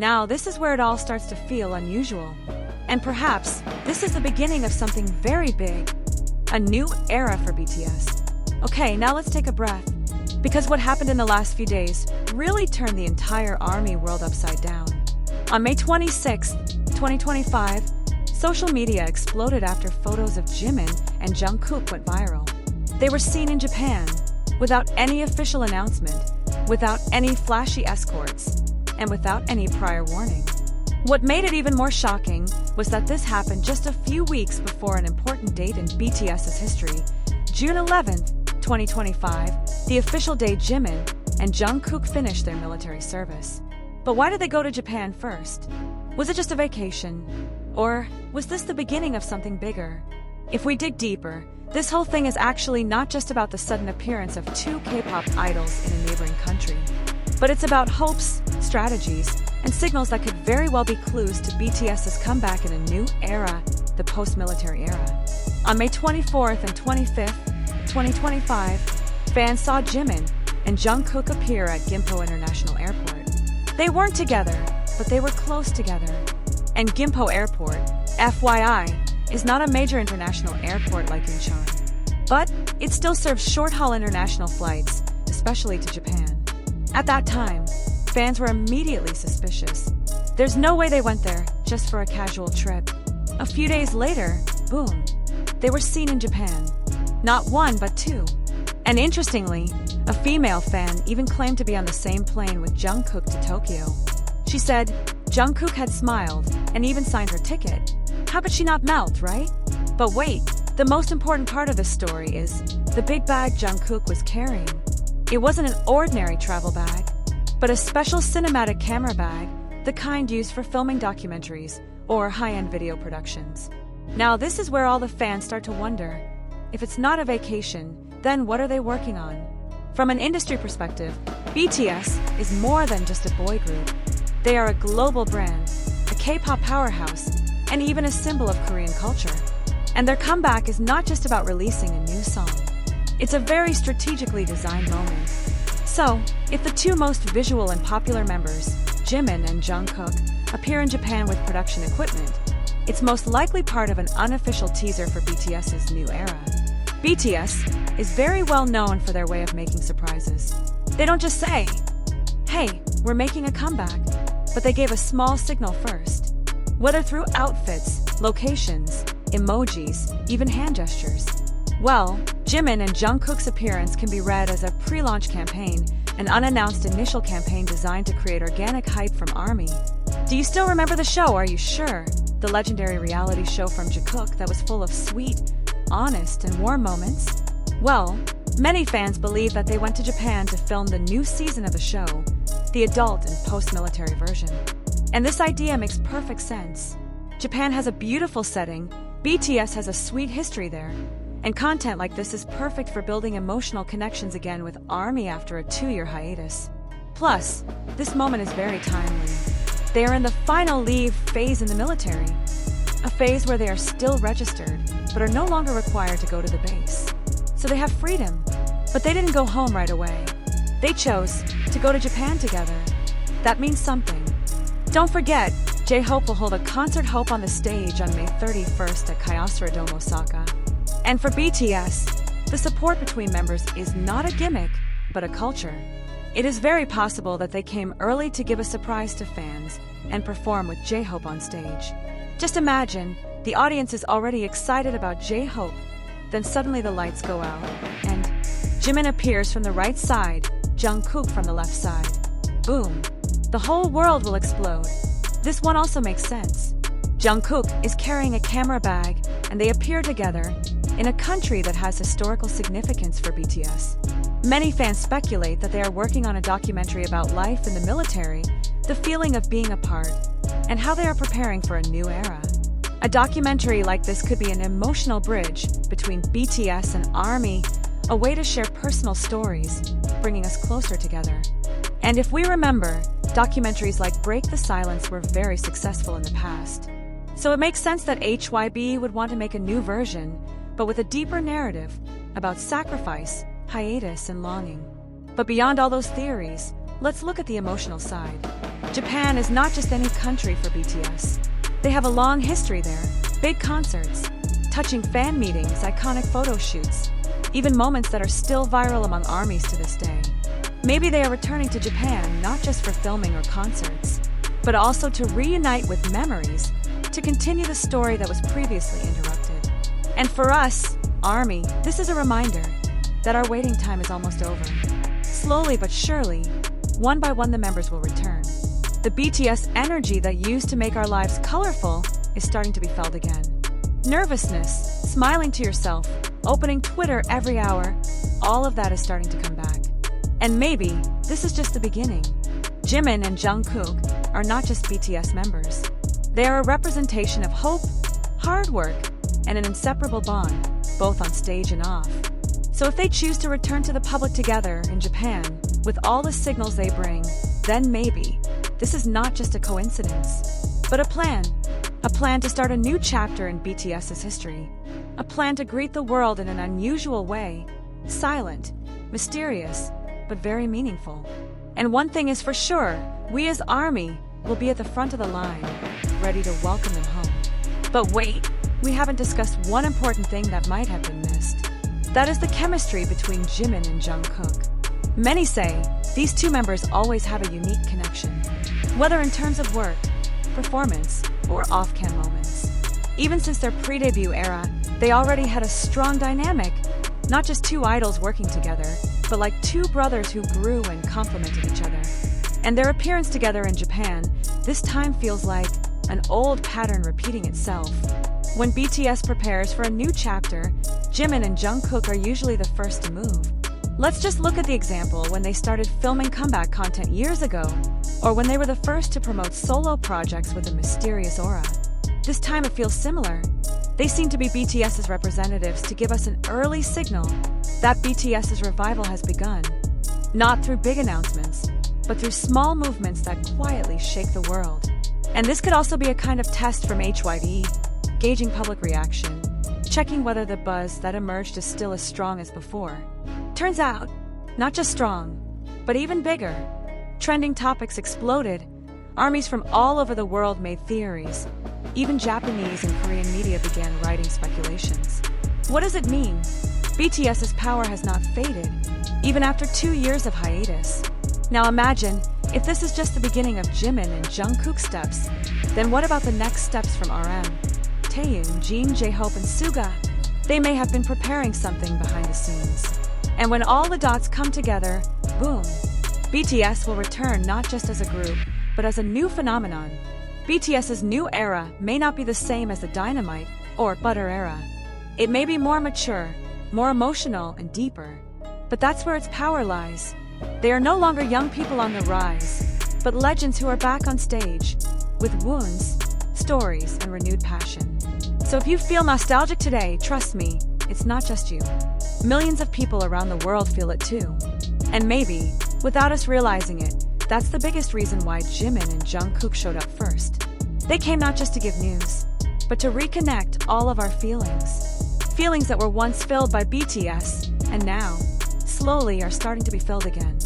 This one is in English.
Now, this is where it all starts to feel unusual. And perhaps this is the beginning of something very big. A new era for BTS. Okay, now let's take a breath. Because what happened in the last few days really turned the entire ARMY world upside down. On May 26, 2025, social media exploded after photos of Jimin and Jungkook went viral. They were seen in Japan, without any official announcement, without any flashy escorts, and without any prior warning. What made it even more shocking was that this happened just a few weeks before an important date in BTS's history, June 11th, 2025, the official day Jimin and Jungkook finished their military service. But why did they go to Japan first? Was it just a vacation? Or was this the beginning of something bigger? If we dig deeper, this whole thing is actually not just about the sudden appearance of two K-pop idols in a neighboring country, but it's about hopes, strategies, and signals that could very well be clues to BTS's comeback in a new era, the post-military era. On May 24th and 25th, 2025, fans saw Jimin and Jungkook appear at Gimpo International Airport. They weren't together, but they were close together. And Gimpo Airport, FYI, is not a major international airport like Incheon. But it still serves short-haul international flights, especially to Japan. At that time, fans were immediately suspicious. There's no way they went there just for a casual trip. A few days later, boom, they were seen in Japan. Not one, but two. And interestingly, a female fan even claimed to be on the same plane with Jungkook to Tokyo. She said Jungkook had smiled and even signed her ticket. How could she not melt, right? But wait, the most important part of this story is the big bag Jungkook was carrying. It wasn't an ordinary travel bag, but a special cinematic camera bag, the kind used for filming documentaries or high-end video productions. Now this is where all the fans start to wonder, if it's not a vacation, then what are they working on? From an industry perspective, BTS is more than just a boy group. They are a global brand, a K-pop powerhouse, and even a symbol of Korean culture. And their comeback is not just about releasing a new song. It's a very strategically designed moment. So, if the two most visual and popular members, Jimin and Jungkook, appear in Japan with production equipment, it's most likely part of an unofficial teaser for BTS's new era. BTS is very well known for their way of making surprises. They don't just say, "Hey, we're making a comeback," but they gave a small signal first. Whether through outfits, locations, emojis, even hand gestures. Well, Jimin and Jungkook's appearance can be read as a pre-launch campaign, an unannounced initial campaign designed to create organic hype from ARMY. Do you still remember the show, are you sure? The legendary reality show from Jungkook that was full of sweet, honest, and warm moments? Well, many fans believe that they went to Japan to film the new season of the show, the adult and post-military version. And this idea makes perfect sense. Japan has a beautiful setting, BTS has a sweet history there, and content like this is perfect for building emotional connections again with ARMY after a 2-year hiatus. Plus, this moment is very timely. They are in the final leave phase in the military, a phase where they are still registered, but are no longer required to go to the base. So they have freedom, but they didn't go home right away. They chose to go to Japan together. That means something. Don't forget, J-Hope will hold a concert Hope on the stage on May 31st at Kyocera Dome, Osaka. And for BTS, the support between members is not a gimmick, but a culture. It is very possible that they came early to give a surprise to fans and perform with J-Hope on stage. Just imagine, the audience is already excited about J-Hope, then suddenly the lights go out, and Jimin appears from the right side, Jungkook from the left side. Boom. The whole world will explode. This one also makes sense. Jungkook is carrying a camera bag, and they appear together in a country that has historical significance for BTS. Many fans speculate that they are working on a documentary about life in the military, the feeling of being apart, and how they are preparing for a new era. A documentary like this could be an emotional bridge between BTS and ARMY, a way to share personal stories, bringing us closer together. And if we remember, documentaries like Break the Silence were very successful in the past. So it makes sense that HYB would want to make a new version, but with a deeper narrative about sacrifice, hiatus, and longing. But beyond all those theories, let's look at the emotional side. Japan is not just any country for BTS. They have a long history there, big concerts, touching fan meetings, iconic photo shoots, even moments that are still viral among armies to this day. Maybe they are returning to Japan not just for filming or concerts, but also to reunite with memories, to continue the story that was previously interrupted. And for us, ARMY, this is a reminder that our waiting time is almost over. Slowly but surely, one by one the members will return. The BTS energy that used to make our lives colorful is starting to be felt again. Nervousness, smiling to yourself, opening Twitter every hour, all of that is starting to come back. And maybe this is just the beginning. Jimin and Jungkook are not just BTS members. They are a representation of hope, hard work, and an inseparable bond, both on stage and off. So if they choose to return to the public together in Japan, with all the signals they bring, then maybe this is not just a coincidence, but a plan. A plan to start a new chapter in BTS's history. A plan to greet the world in an unusual way, silent, mysterious, but very meaningful. And one thing is for sure, we as ARMY will be at the front of the line, ready to welcome them home. But wait, we haven't discussed one important thing that might have been missed. That is the chemistry between Jimin and Jungkook. Many say these two members always have a unique connection, whether in terms of work, performance, or off-cam moments. Even since their pre-debut era, they already had a strong dynamic, not just two idols working together, but like two brothers who grew and complemented each other. And their appearance together in Japan, this time feels like an old pattern repeating itself. When BTS prepares for a new chapter, Jimin and Jungkook are usually the first to move. Let's just look at the example when they started filming comeback content years ago, or when they were the first to promote solo projects with a mysterious aura. This time it feels similar. They seem to be BTS's representatives to give us an early signal that BTS's revival has begun. Not through big announcements, but through small movements that quietly shake the world. And this could also be a kind of test from HYD, gauging public reaction, checking whether the buzz that emerged is still as strong as before. Turns out, not just strong, but even bigger. Trending topics exploded. Armies from all over the world made theories. Even Japanese and Korean media began writing speculations. What does it mean? BTS's power has not faded, even after 2 years of hiatus. Now imagine, if this is just the beginning of Jimin and Jungkook steps, then what about the next steps from RM? Taeyoon, Jin, J-Hope, and Suga? They may have been preparing something behind the scenes. And when all the dots come together, boom! BTS will return not just as a group, but as a new phenomenon. BTS's new era may not be the same as the Dynamite or Butter era. It may be more mature, more emotional, and deeper. But that's where its power lies. They are no longer young people on the rise, but legends who are back on stage, with wounds, stories, and renewed passion. So if you feel nostalgic today, trust me, it's not just you. Millions of people around the world feel it too. And maybe, without us realizing it, that's the biggest reason why Jimin and Jungkook showed up first. They came not just to give news, but to reconnect all of our feelings. Feelings that were once filled by BTS, and now, slowly are starting to be filled again.